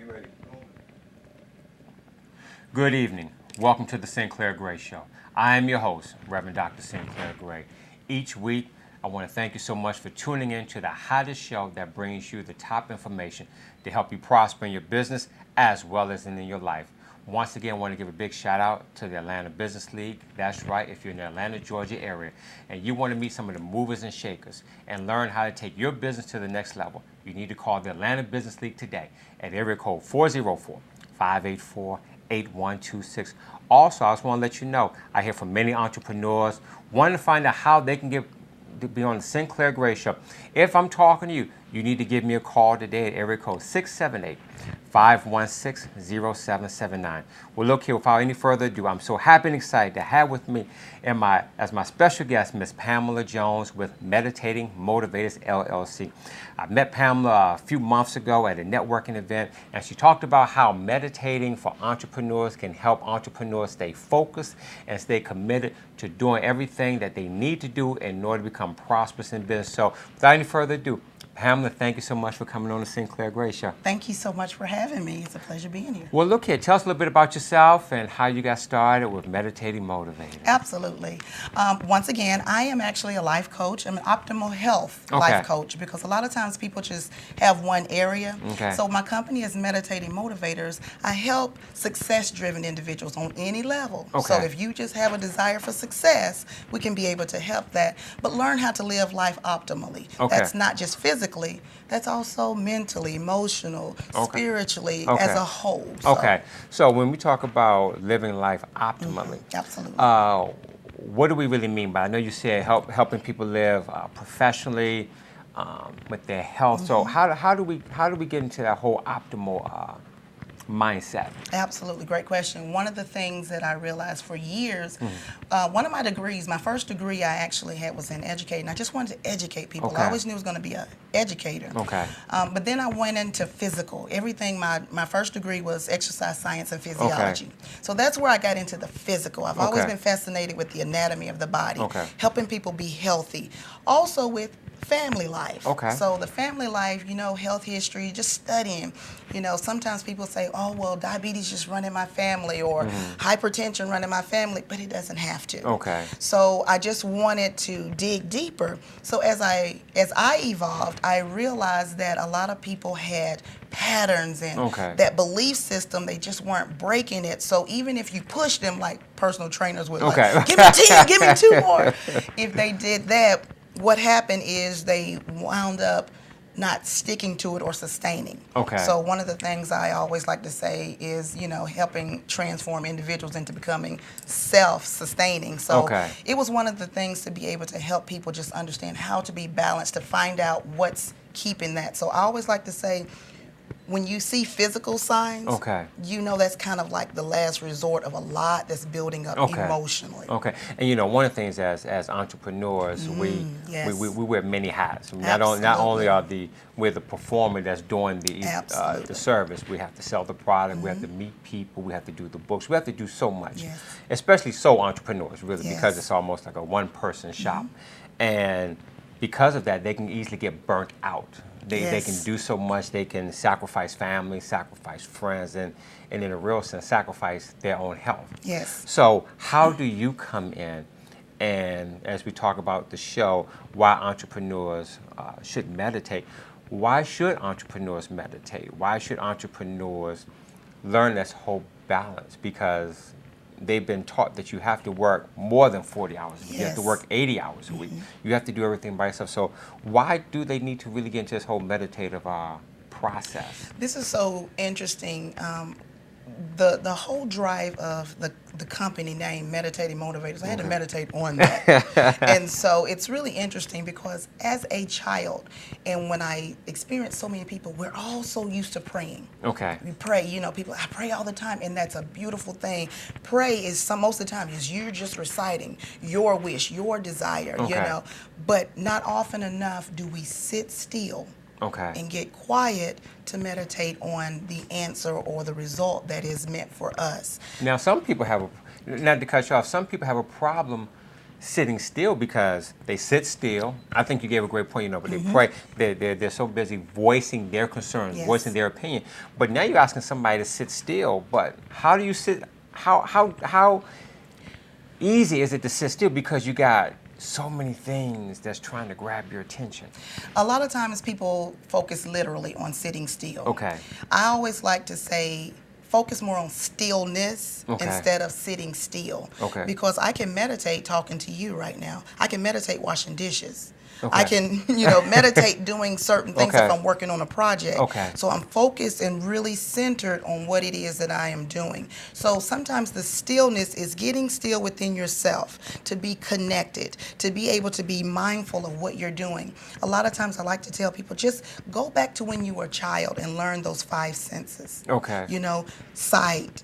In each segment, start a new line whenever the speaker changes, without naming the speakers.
you ready?
Good evening. Welcome to the Sinclair Gray Show. I am your host, Reverend Dr. Sinclair Gray. Each week, I want to thank you so much for tuning in to the hottest show that brings you the top information to help you prosper in your business as well as in your life. Once again, I want to give a big shout out to the Atlanta Business League. That's right, if you're in the Atlanta, Georgia area and you want to meet some of the movers and shakers and learn how to take your business to the next level, you need to call the Atlanta Business League today at area code 404-584-8126. Also, I just want to let you know, I hear from many entrepreneurs wanting to find out how they can to be on the Sinclair Gray Show. If I'm talking to you, you need to give me a call today at area code 678-516-0779. Well, look here, without any further ado, I'm so happy and excited to have with me as my special guest, Miss Pamela Jones with Meditating Motivators, LLC. I met Pamela a few months ago at a networking event, and she talked about how meditating for entrepreneurs can help entrepreneurs stay focused and stay committed to doing everything that they need to do in order to become prosperous in business. So without any further ado, Pamela, thank you so much for coming on the Sinclair Gray Show.
Thank you so much for having me. It's a pleasure being here.
Well, look here. Tell us a little bit about yourself and how you got started with Meditating Motivators.
Absolutely. Once again, I am actually a life coach. I'm an optimal health life coach because a lot of times people just have one area.
Okay.
So my company is Meditating Motivators. I help success-driven individuals on any level.
Okay.
So if you just have a desire for success, we can be able to help that. But learn how to live life optimally.
Okay.
That's not just physically. That's also mentally, emotional, spiritually, as a whole.
Okay. So when we talk about living life optimally,
absolutely.
What do we really mean by it? I know you said helping people live professionally with their health. So how do we get into that whole optimal mindset?
Absolutely. Great question. One of the things that I realized for years, one of my degrees, my first degree I actually had was in educating. I just wanted to educate people.
Okay.
I always knew I was going to be an educator.
Okay.
But then I went into physical. Everything, my first degree was exercise science and physiology.
Okay.
So that's where I got into the physical. I've always been fascinated with the anatomy of the body, helping people be healthy. Also with family life.
Okay.
So the family life, health history, just studying. Sometimes people say, oh, well, diabetes just run in my family or hypertension run in my family, but it doesn't have to.
Okay.
So I just wanted to dig deeper. So as I evolved, I realized that a lot of people had patterns and that belief system, they just weren't breaking it. So even if you push them like personal trainers would, like, give me 10, give me 2 more. If they did that, what happened is they wound up not sticking to it or sustaining.
Okay.
So one of the things I always like to say is, helping transform individuals into becoming self-sustaining. So it was one of the things to be able to help people just understand how to be balanced, to find out what's keeping that. So I always like to say, when you see physical signs, that's kind of like the last resort of a lot that's building up emotionally.
Okay. And one of the things as entrepreneurs, we wear many hats. Not only are we're the performer that's doing the service. We have to sell the product. We have to meet people. We have to do the books. We have to do so much, especially entrepreneurs, really, because it's almost like a one-person shop. And because of that, they can easily get burnt out. They can do so much. They can sacrifice family, sacrifice friends, and in a real sense, sacrifice their own health.
Yes.
So how do you come in and, as we talk about the show, why entrepreneurs should meditate, why should entrepreneurs meditate? Why should entrepreneurs learn this whole balance? Because they've been taught that you have to work more than 40 hours a week. You have to work 80 hours a week. You have to do everything by yourself. So why do they need to really get into this whole meditative process?
This is so interesting. The whole drive of the company name, Meditating Motivators, I had to meditate on that. And so it's really interesting because as a child, and when I experienced so many people, we're all so used to praying.
Okay.
We pray, people, I pray all the time, and that's a beautiful thing. Pray is most of the time is you're just reciting your wish, your desire, but not often enough do we sit still and get quiet to meditate on the answer or the result that is meant for us.
Now, some people have not to cut you off, some people have a problem sitting still because they sit still. I think you gave a great point, but they pray. They're so busy voicing their concerns, voicing their opinion. But now you're asking somebody to sit still. But how do you sit? How easy is it to sit still because you got so many things that's trying to grab your attention?
A lot of times people focus literally on sitting still.
Okay.
I always like to say focus more on stillness instead of sitting still.
Okay.
Because I can meditate talking to you right now. I can meditate washing dishes.
Okay.
I can, meditate doing certain things if I'm working on a project.
Okay.
So I'm focused and really centered on what it is that I am doing. So sometimes the stillness is getting still within yourself, to be connected, to be able to be mindful of what you're doing. A lot of times I like to tell people, just go back to when you were a child and learn those 5 senses.
Okay.
Sight,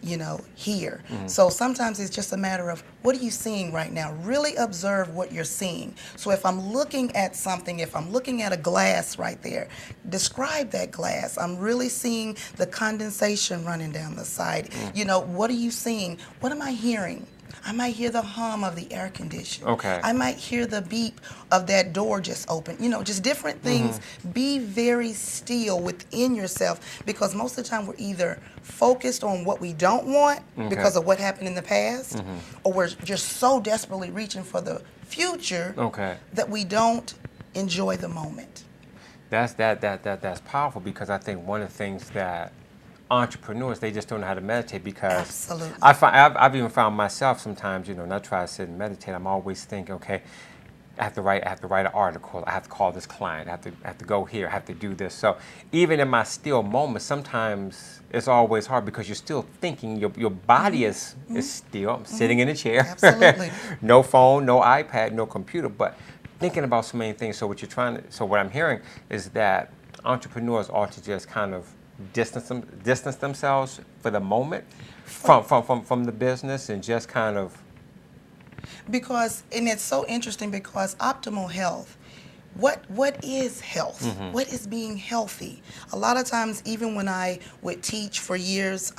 hear. So sometimes it's just a matter of, what are you seeing right now? Really observe what you're seeing. So if I'm looking at something, if I'm looking at a glass right there, describe that glass. I'm really seeing the condensation running down the side. What are you seeing? What am I hearing? I might hear the hum of the air conditioner.
Okay.
I might hear the beep of that door just open. Just different things. Be very still within yourself, because most of the time we're either focused on what we don't want because of what happened in the past, or we're just so desperately reaching for the future that we don't enjoy the moment.
That's powerful, because I think one of the things that entrepreneurs, they just don't know how to meditate, because
Absolutely.
I've even found myself sometimes, when I try to sit and meditate, I'm always thinking, okay, I have to write an article, I have to call this client, I have to go here, I have to do this. So even in my still moments, sometimes it's always hard, because you're still thinking, your body is still. I'm sitting in a chair.
Absolutely.
No phone, no iPad, no computer, but thinking about so many things. So what I'm hearing is that entrepreneurs ought to just kind of distance themselves for the moment from the business, and just kind of.
And it's so interesting, because optimal health, what is health? What is being healthy? A lot of times, even when I would teach for years,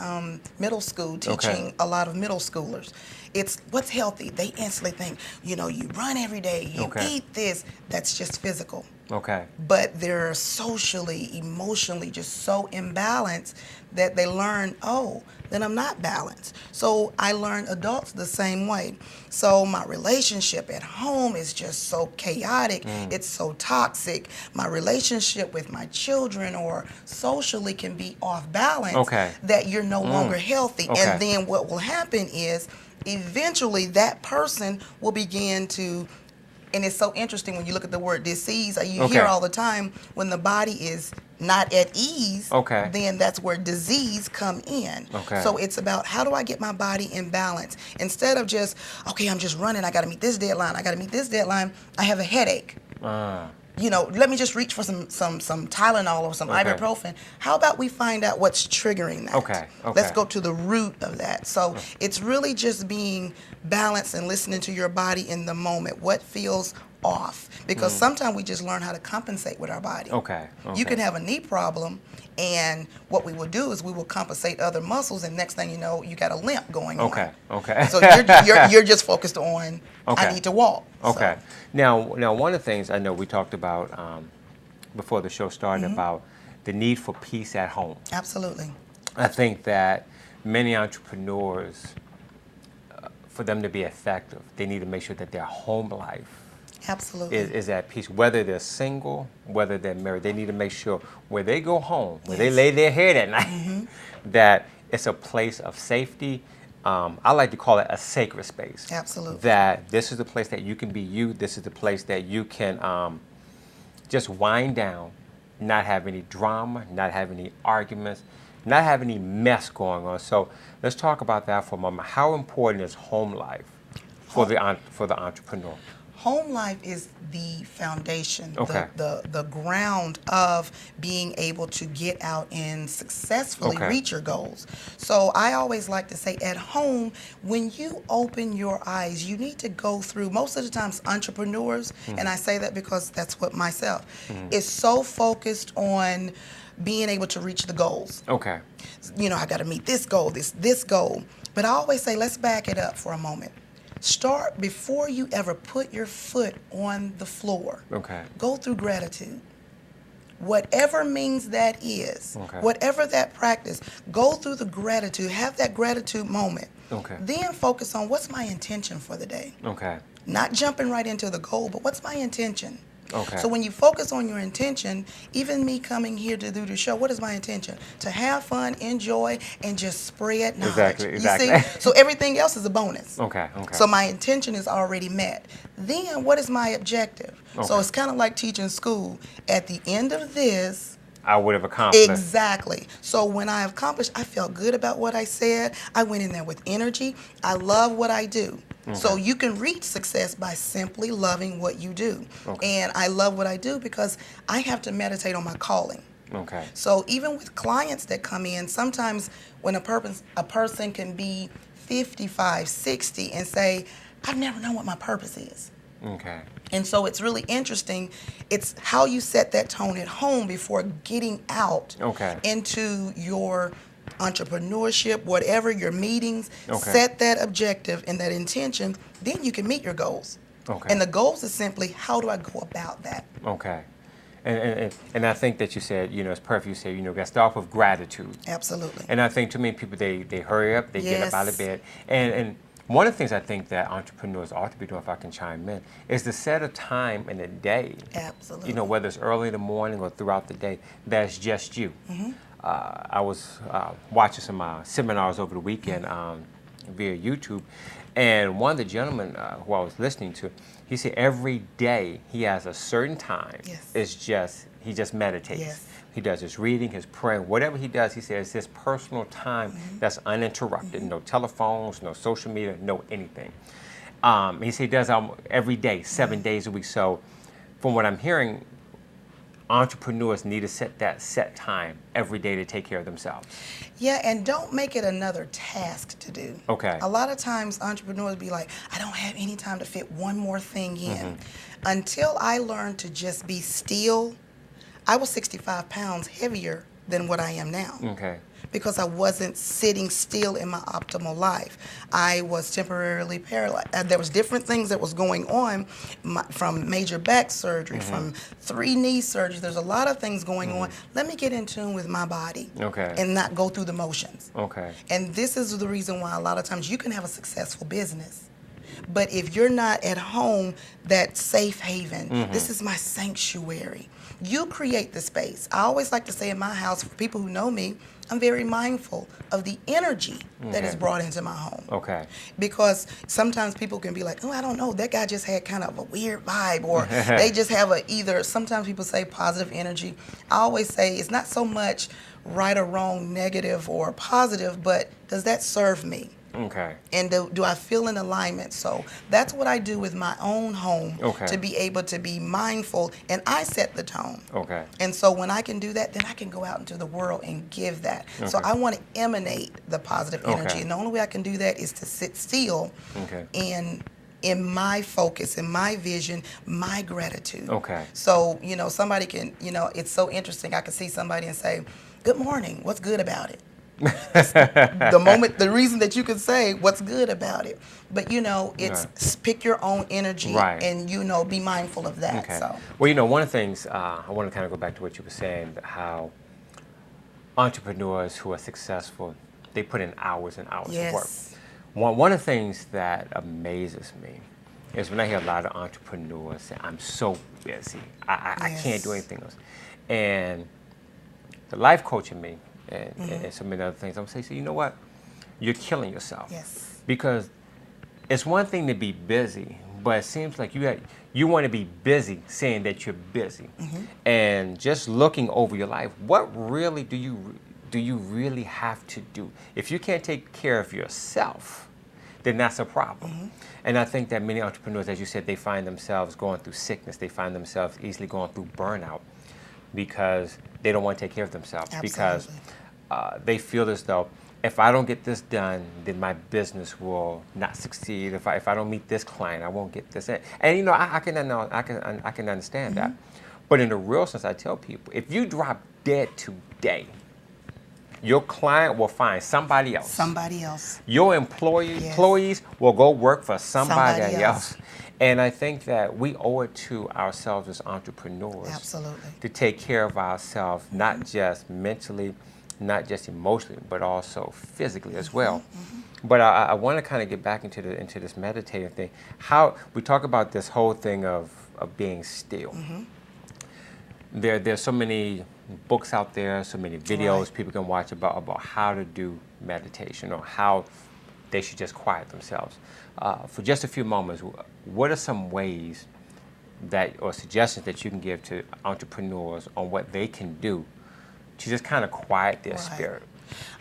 middle school, teaching a lot of middle schoolers, it's what's healthy. They instantly think, you run every day, you eat this. That's just physical.
Okay.
But they're socially, emotionally just so imbalanced that they learn, then I'm not balanced. So I learn adults the same way. So my relationship at home is just so chaotic. It's so toxic. My relationship with my children or socially can be off balance, that you're no longer healthy. And then what will happen is eventually that person will begin to. And it's so interesting when you look at the word disease. You hear all the time, when the body is not at ease, then that's where disease come in. So it's about, how do I get my body in balance? Instead of just, I'm just running, I got to meet this deadline, I have a headache. Let me just reach for some Tylenol or some ibuprofen. How about we find out what's triggering that? Let's go to the root of that. So it's really just being balanced and listening to your body in the moment. What feels off? Because sometimes we just learn how to compensate with our body. You can have a knee problem, and what we will do is we will compensate other muscles, and next thing you know, you got a limp going on. So you're just focused on, I need to walk. So.
Now, one of the things I know we talked about before the show started about the need for peace at home.
Absolutely.
I think that many entrepreneurs, for them to be effective, they need to make sure that their home life is at peace. Whether they're single, whether they're married, they need to make sure where they go home, where they lay their head at night, that it's a place of safety. I like to call it a sacred space.
Absolutely.
That this is the place that you can be you. This is the place that you can just wind down, not have any drama, not have any arguments, not have any mess going on. So let's talk about that for a moment. How important is home life for the entrepreneur?
Home life is the foundation, the ground of being able to get out and successfully reach your goals. So I always like to say, at home, when you open your eyes, you need to go through, most of the times entrepreneurs, and I say that because that's what myself, is so focused on being able to reach the goals. I got to meet this goal, this goal. But I always say, let's back it up for a moment. Start before you ever put your foot on the floor.
Okay.
Go through gratitude. Whatever means that is,
okay.
whatever that practice, go through the gratitude, have that gratitude moment.
Okay.
Then focus on what's my intention for the day.
Okay.
Not jumping right into the goal, but what's my intention?
Okay.
So when you focus on your intention, even me coming here to do the show, what is my intention? To have fun, enjoy, and just spread knowledge.
Exactly.
You see? So everything else is a bonus.
Okay.
So my intention is already met. Then what is my objective?
Okay.
So it's kind of like teaching school. At the end of this,
I would have accomplished.
Exactly. So when I accomplished, I felt good about what I said. I went in there with energy. I love what I do. Okay. So you can reach success by simply loving what you do. Okay. And I love what I do because I have to meditate on my calling.
Okay.
So even with clients that come in, sometimes when a person can be 55, 60 and say, I've never known what my purpose is.
Okay.
And so it's really interesting. It's how you set that tone at home before getting out into your entrepreneurship, whatever your meetings. Set that objective and that intention. Then you can meet your goals. Okay. And the goals is simply, how do I go about that?
Okay. And I think that you said, it's perfect. You said, got to start off with gratitude.
Absolutely.
And I think too many people, they hurry up, they get up out of bed. And one of the things I think that entrepreneurs ought to be doing, if I can chime in, is to set a time in the day.
Absolutely.
Whether it's early in the morning or throughout the day, that's just you. Mm-hmm. I was watching some seminars over the weekend via YouTube, and one of the gentlemen who I was listening to, he said every day he has a certain time. Yes. He just meditates. Yes. He does his reading, his praying, whatever he does, he says his personal time that's uninterrupted. No telephones, no social media, no anything. He said he does every day, 7 days a week. So from what I'm hearing, entrepreneurs need to set that set time every day to take care of themselves.
Yeah, and don't make it another task to do.
Okay.
A lot of times entrepreneurs be like, I don't have any time to fit one more thing in. Until I learned to just be still, I was 65 pounds heavier than what I am now. Okay. Because I wasn't sitting still in my optimal life. I was temporarily paralyzed. There was different things that was going on, from major back surgery, from 3 knee surgeries. There's a lot of things going on. Let me get in tune with my body and not go through the motions. Okay. And this is the reason why a lot of times you can have a successful business, but if you're not at home, that safe haven, this is my sanctuary. You create the space. I always like to say in my house, for people who know me, I'm very mindful of the energy that is brought into my home. Okay. Because sometimes people can be like, oh, I don't know, that guy just had kind of a weird vibe, or they just have sometimes people say positive energy. I always say it's not so much right or wrong, negative or positive, but does that serve me? Okay. And do I feel in alignment? So that's what I do with my own home, to be able to be mindful, and I set the tone. Okay. And so when I can do that, then I can go out into the world and give that. So I want to emanate the positive energy, and the only way I can do that is to sit still and in my focus, in my vision, my gratitude. Okay. So, somebody can, it's so interesting. I can see somebody and say, good morning, what's good about it? The reason that you can say what's good about it, but it's pick your own energy, and be mindful of that. Okay. So,
well, one of the things I want to kind of go back to what you were saying, how entrepreneurs who are successful, they put in hours and hours of work. One of the things that amazes me is when I hear a lot of entrepreneurs say, I'm so busy, I can't do anything else. And the life coach in me, and so many other things, I'm saying, so you know what? You're killing yourself. Yes. Because it's one thing to be busy, but it seems like you want to be busy saying that you're busy. And just looking over your life, what really do you really have to do? If you can't take care of yourself, then that's a problem. And I think that many entrepreneurs, as you said, they find themselves going through sickness. They find themselves easily going through burnout because they don't want to take care of themselves. Absolutely. Because they feel as though if I don't get this done, then my business will not succeed. If I don't meet this client, I won't get this. And I can understand that. But in the real sense, I tell people, if you drop dead today, Your client will find somebody else.
Somebody else.
Your employees will go work for somebody else. And I think that we owe it to ourselves as entrepreneurs.
Absolutely.
To take care of ourselves, not just mentally, not just emotionally, but also physically as well. But I want to kind of get back into this meditative thing. How we talk about this whole thing of being still. There's so many books out there, so many videos people can watch about how to do meditation or how they should just quiet themselves. For just a few moments, what are some ways that or suggestions that you can give to entrepreneurs on what they can do to just kind of quiet their spirit?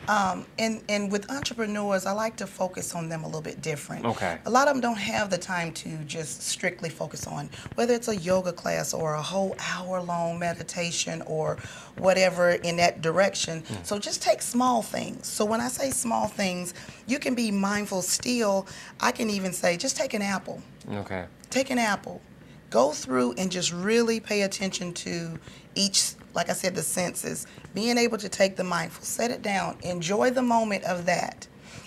And with entrepreneurs, I like to focus on them a little bit different.
Okay.
A lot of them don't have the time to just strictly focus on whether it's a yoga class or a whole hour-long meditation or whatever in that direction. So just take small things. So when I say small things, you can be mindful still. I can even say just take an apple.
Okay.
Take an apple. Go through and just really pay attention to each, like I said, the senses. Being able to take the mindful, set it down, enjoy the moment of that.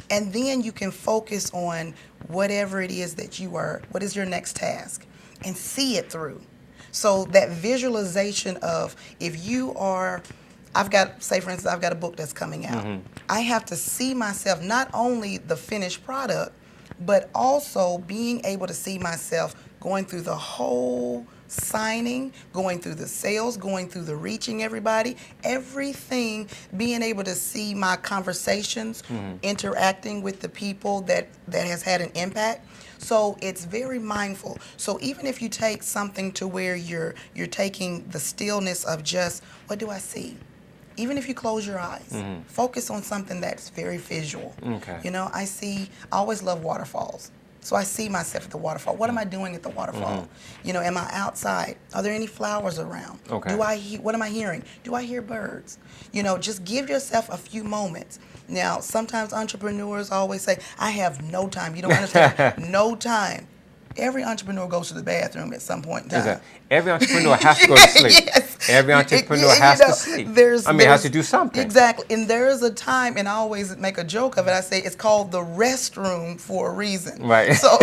And then you can focus on whatever it is that what is your next task, and see it through. So that visualization of if you are, say for instance, I've got a book that's coming out. I have to see myself, not only the finished product, but also being able to see myself going through the whole signing, going through the sales, going through the reaching everybody, everything, being able to see my conversations, interacting with the people that has had an impact. So it's very mindful. So even if you take something to where you're taking the stillness of just, what do I see? Even if you close your eyes, focus on something that's very visual.
Okay.
You know, I always love waterfalls. So I see myself at the waterfall. What am I doing at the waterfall? You know, am I outside? Are there any flowers around?
Okay.
What am I hearing? Do I hear birds? You know, just give yourself a few moments. Now, sometimes entrepreneurs always say, I have no time. You don't understand. No time. Every entrepreneur goes to the bathroom at some point in time.
Exactly. Every entrepreneur has to go to sleep.
Yes.
Every entrepreneur has to sleep. Has to do something.
Exactly. And there is a time, and I always make a joke of it. I say it's called the restroom for a reason.
Right.
So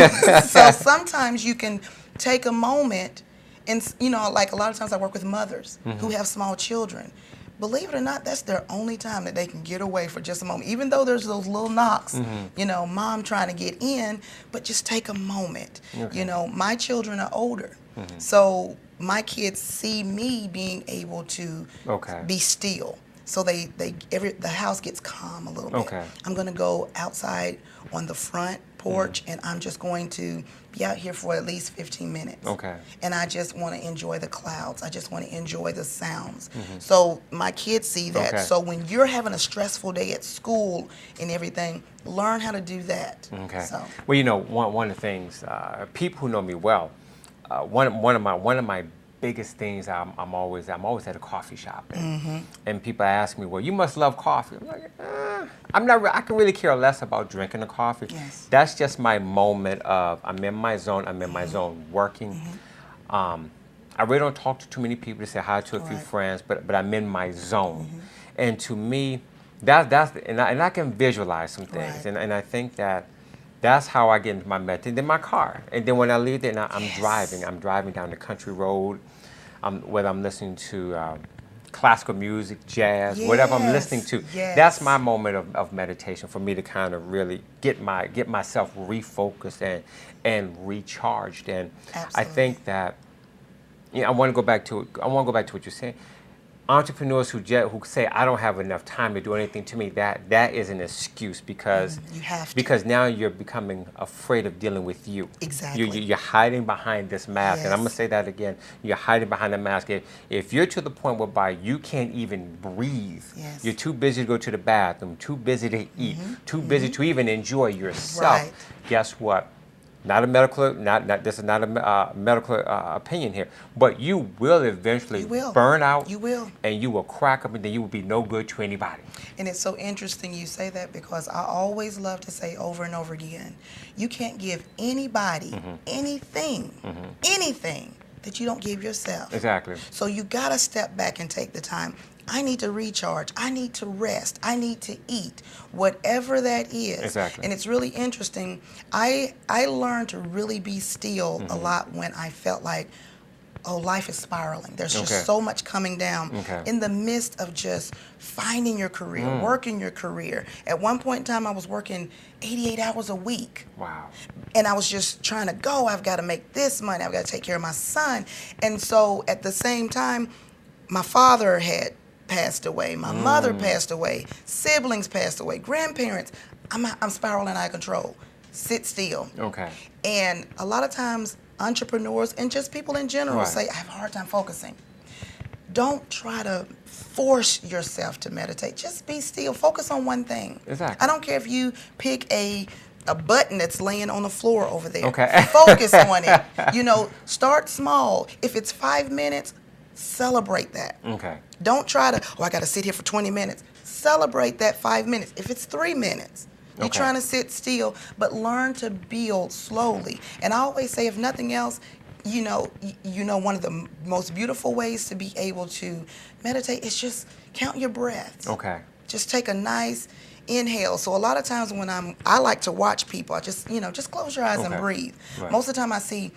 sometimes you can take a moment, and you know, like a lot of times I work with mothers who have small children. Believe it or not, that's their only time that they can get away for just a moment. Even though there's those little knocks, you know, mom trying to get in, but just take a moment.
Okay.
You know, my children are older, so my kids see me being able to be still. So the house gets calm a little bit.
Okay.
I'm going to go outside on the front porch, and I'm just going to be out here for at least 15 minutes.
Okay.
And I just want to enjoy the clouds. I just want to enjoy the sounds. So my kids see that.
Okay.
So when you're having a stressful day at school and everything, learn how to do that.
Okay.
So.
Well, you know, one of the things, people who know me well, one of my biggest things, I'm always at a coffee shop, and people ask me, well, you must love coffee. I'm like, I can really care less about drinking the coffee.
Yes.
That's just my moment of I'm in my zone. I'm in my zone working. I really don't talk to too many people to say hi to a few friends, but I'm in my zone. And to me, and I can visualize some things, and I think that's how I get into my meditation. Then my car, and then when I leave there, I'm driving down the country road, whether I'm listening to classical music, jazz, whatever I'm listening to. That's my moment of meditation for me to kind of really get myself refocused and recharged. And I think that I want to go back to what you're saying. Entrepreneurs who say I don't have enough time to do anything, to me that is an excuse because
you have to.
Because now you're becoming afraid of dealing with you.
Exactly.
You're hiding behind this mask, and I'm gonna say that again. You're hiding behind the mask. If you're to the point whereby you can't even breathe, you're too busy to go to the bathroom, too busy to eat, too busy to even enjoy yourself.
Right.
Guess what? Not a medical, this is not a medical opinion here, but you will eventually burn out.
You will.
And you will crack up, and then you will be no good to anybody.
And it's so interesting you say that, because I always love to say over and over again, you can't give anybody anything that you don't give yourself.
Exactly.
So you got to step back and take the time. I need to recharge. I need to rest. I need to eat, whatever that is.
Exactly.
And it's really interesting. I learned to really be still a lot when I felt like, oh, life is spiraling. There's just so much coming down in the midst of just finding your career, working your career. At one point in time, I was working 88 hours a week.
Wow.
And I was just trying to go. I've got to make this money. I've got to take care of my son. And so at the same time, my father had passed away. My mother passed away. Siblings passed away. Grandparents. I'm spiraling out of control. Sit still.
Okay.
And a lot of times, entrepreneurs and just people in general say, I have a hard time focusing. Don't try to force yourself to meditate. Just be still. Focus on one thing.
Exactly.
I don't care if you pick a button that's laying on the floor over there.
Okay.
Focus on it. You know, start small. If it's 5 minutes, celebrate that.
Okay.
Don't try to, I got to sit here for 20 minutes. Celebrate that 5 minutes. If it's 3 minutes, you're trying to sit still, but learn to build slowly. And I always say, if nothing else, you know, one of the most beautiful ways to be able to meditate is just count your breaths.
Okay.
Just take a nice inhale. So a lot of times when I like to watch people, I just, just close your eyes and breathe.
Right.
Most of the time I see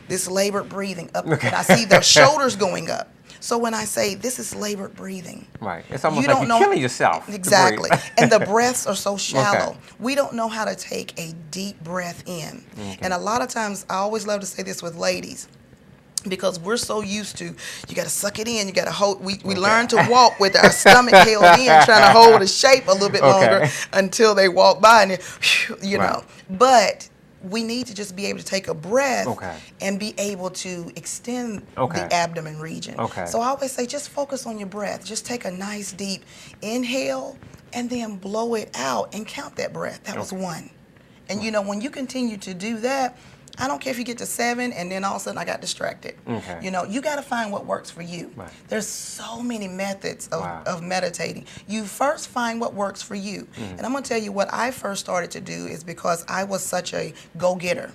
this labored breathing up, and I see their shoulders going up. So when I say this is labored breathing,
right, it's almost like you're killing yourself.
Exactly, and the breaths are so shallow. We don't know how to take a deep breath in, and a lot of times I always love to say this with ladies, because we're so used to, you got to suck it in, you got to hold. We learn to walk with our stomach held in, trying to hold the shape a little bit longer until they walk by, and you know, but we need to just be able to take a breath and be able to extend the abdomen region. So I always say, just focus on your breath. Just take a nice deep inhale and then blow it out and count that breath. That was 1. And you know, when you continue to do that, I don't care if you get to 7 and then all of a sudden I got distracted. You know, you got to find what works for you. There's so many methods of meditating. You first find what works for you. And I'm going to tell you what I first started to do is because I was such a go-getter.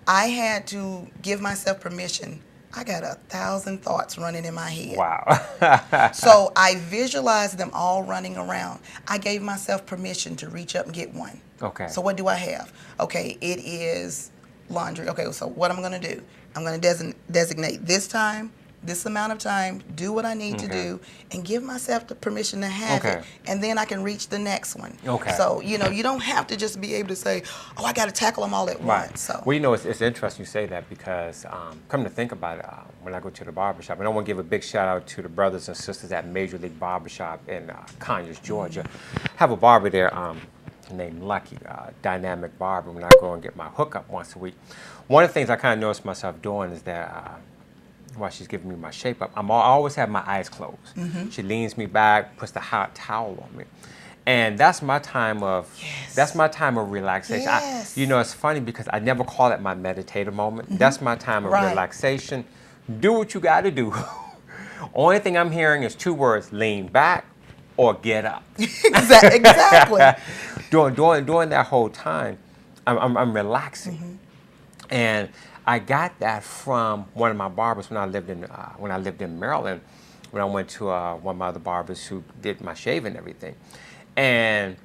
I had to give myself permission. I got 1,000 thoughts running in my head.
Wow.
So I visualized them all running around. I gave myself permission to reach up and get one. So what do I have? Okay, it is laundry. Okay, so what I'm going to do, I'm going to designate this time, this amount of time, do what I need to do, and give myself the permission to have it, and then I can reach the next one. So, you know, you don't have to just be able to say, oh, I got to tackle them all at once. So.
Well, you know, it's interesting you say that because come to think about it, when I go to the Barber Shop, and I want to give a big shout out to the brothers and sisters at Major League Barber Shop in Conyers, Georgia. I have a barber there named Lucky, dynamic barber, when I go and get my hookup once a week. One of the things I kind of noticed myself doing is that while she's giving me my shape up, I always have my eyes closed. She leans me back, puts the hot towel on me. And that's my time of relaxation. You know, it's funny because I never call it my meditative moment. That's my time of relaxation. Do what you got to do. Only thing I'm hearing is 2 words: lean back or get up.
Exactly.
During that whole time, I'm relaxing, and I got that from one of my barbers when I lived in Maryland. When I went to one of my other barbers who did my shaving and everything, and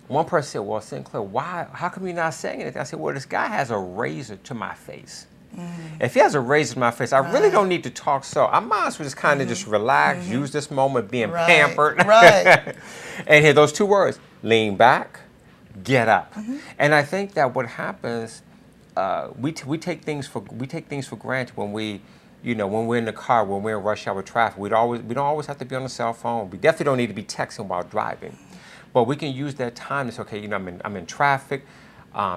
one person said, "Well, Sinclair, how come you're not saying anything?" I said, "Well, this guy has a razor to my face. If he has a razor to my face, I really don't need to talk. So I might as well just kind of just relax, use this moment being pampered, and hear those 2 words: lean back, get up." And I think that what happens, we take things for granted when when we're in the car, when we're in rush hour traffic. We don't always have to be on the cell phone. We definitely don't need to be texting while driving, but we can use that time to say, okay, I'm in traffic.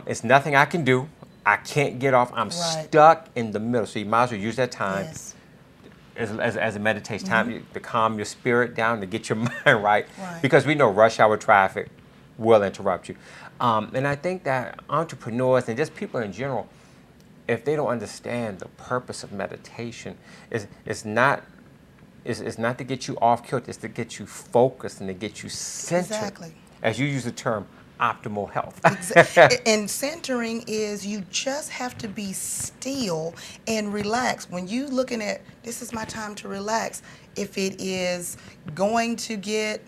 It's nothing I can do. I can't get off. I'm stuck in the middle. So you might as well use that time as a meditation time to calm your spirit down, to get your mind right. Because we know rush hour traffic will interrupt you. And I think that entrepreneurs and just people in general, if they don't understand the purpose of meditation, it's not to get you off kilter. It's to get you focused and to get you centered. As you use the term, optimal health.
And centering is you just have to be still and relax. When you looking at, this is my time to relax, if it is going to get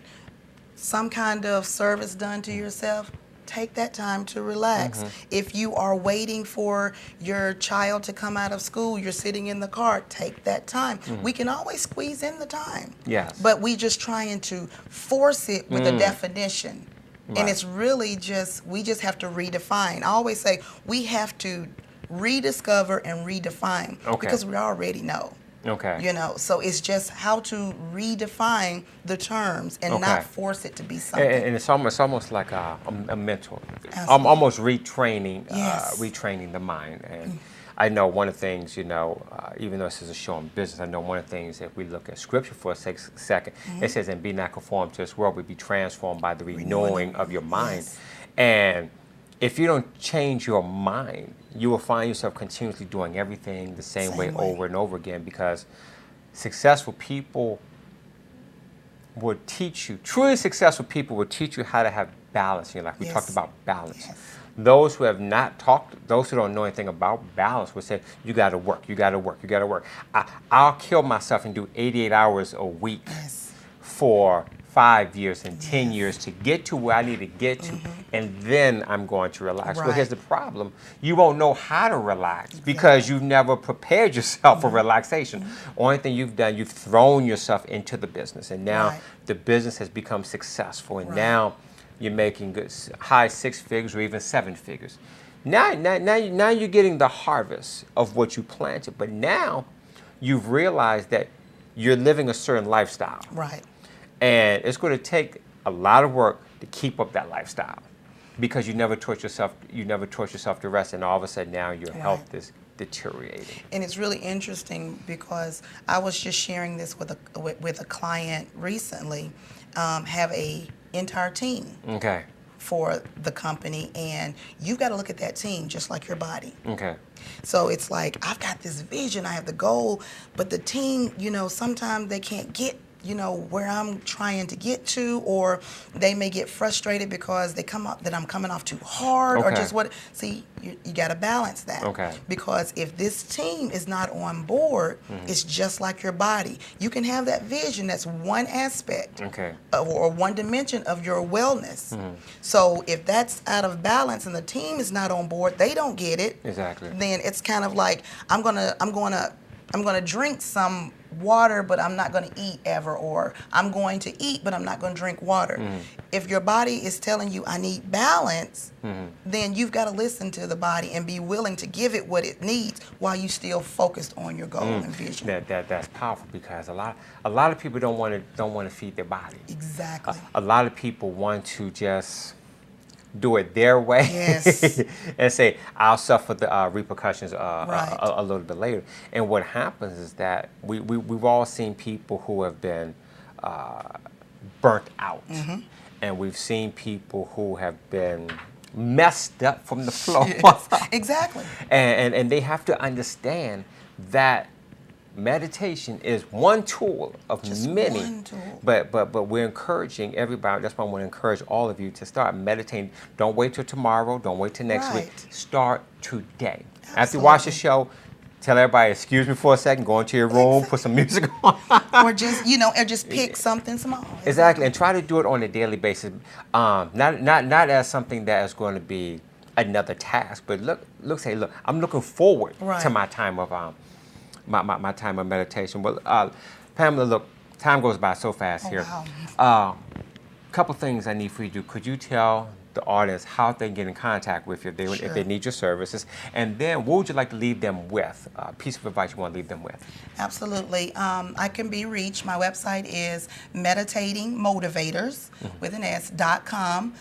some kind of service done to yourself, take that time to relax. If you are waiting for your child to come out of school, you're sitting in the car, take that time. We can always squeeze in the time.
Yes.
But we just trying to force it with a definition.
Right.
And it's really we just have to redefine. I always say we have to rediscover and redefine because we already know.
Okay.
You know, so it's just how to redefine the terms and not force it to be something.
And it's almost like a mental.
Absolutely.
Almost retraining,
Yes.
retraining the mind. And I know one of the things, you know, even though this is a show on business, I know one of the things, if we look at scripture for a second, it says, and be not conformed to this world, but be transformed by the renewing of your mind.
Yes.
And if you don't change your mind, you will find yourself continuously doing everything the same way over and over again, because successful people would teach you, truly successful people would teach you how to have balance in your life. We talked about balance. Those who have not talked, those who don't know anything about balance would say, you got to work, you got to work, you got to work. I'll kill myself and do 88 hours a week for 5 years and 10 years to get to where I need to get to, and then I'm going to relax. Well, here's the problem. You won't know how to relax because you've never prepared yourself for relaxation. Only thing you've done, you've thrown yourself into the business, and now the business has become successful, and now you're making good, high 6 figures or even 7 figures. Now you're getting the harvest of what you planted, but now you've realized that you're living a certain lifestyle.
Right.
And it's going to take a lot of work to keep up that lifestyle, because you never taught yourself to rest, and all of a sudden now your health is deteriorating.
And it's really interesting because I was just sharing this with a client recently, have a entire team for the company, and you've got to look at that team just like your body. So it's like, I've got this vision, I have the goal, but the team, you know, sometimes they can't get, you know, where I'm trying to get to, or they may get frustrated because they come up that I'm coming off too hard, or just what. See, you got to balance that. Because if this team is not on board, it's just like your body. You can have that vision, that's one aspect or one dimension of your wellness. So if that's out of balance and the team is not on board, they don't get it. Then it's kind of like, I'm gonna drink some water, but I'm not going to eat ever, or I'm going to eat, but I'm not going to drink water. If your body is telling you, I need balance, then you've got to listen to the body and be willing to give it what it needs while you still focused on your goal and vision.
That's powerful, because a lot of people don't want to feed their body.
Exactly.
A lot of people want to just do it their way and say, I'll suffer the repercussions a little bit later. And what happens is that we've all seen people who have been burnt out. And we've seen people who have been messed up from the floor.
Exactly.
And they have to understand that meditation is one tool of just many,
one tool.
But we're encouraging everybody. That's why I want to encourage all of you to start meditating. Don't wait till tomorrow. Don't wait till next week. Start today. After you watch the show, tell everybody, excuse me for a second, go into your room, put some music on.
Or just, you know, or just pick something small.
Exactly, and try to do it on a daily basis. Not as something that is going to be another task, but look, I'm looking forward to my time of my time of meditation. Well, Pamela, look, time goes by so fast here.
Wow.
Couple things I need for you to do. Could you tell the audience how they can get in contact with you if they need your services? And then what would you like to leave them with? A piece of advice you want to leave them with?
Absolutely. I can be reached. My website is Meditating Motivators with an S.com.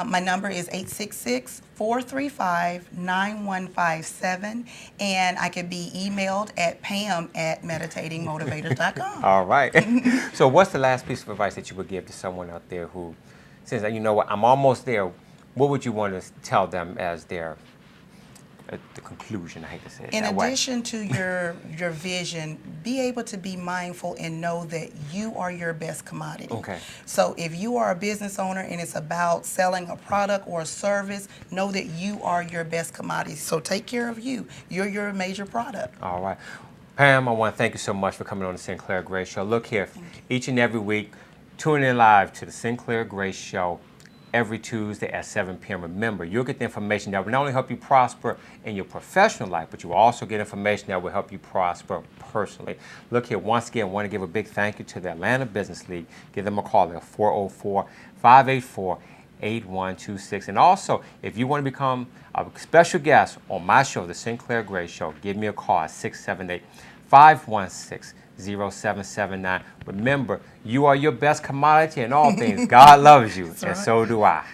My number is 866-435-9157, and I can be emailed at pam@meditatingmotivators.com.
All right. So what's the last piece of advice that you would give to someone out there who says, you know what, I'm almost there? What would you want to tell them as their at the conclusion. I hate to say it
In
that way.
addition to your vision, be able to be mindful and know that you are your best commodity.
Okay.
So if you are a business owner and it's about selling a product or a service, know that you are your best commodity. So take care of you. You're your major product.
All right. Pam, I want to thank you so much for coming on the Sinclair Gray Show. Look here, each and every week, tune in live to the Sinclair Gray Show every Tuesday at 7 p.m. Remember, you'll get the information that will not only help you prosper in your professional life, but you will also get information that will help you prosper personally. Look here, once again, I want to give a big thank you to the Atlanta Business League. Give them a call at 404-584-8126. And also, if you want to become a special guest on my show, The Sinclair Gray Show, give me a call at 678-516-0779. Remember, you are your best commodity in all things. God loves you, and so do I.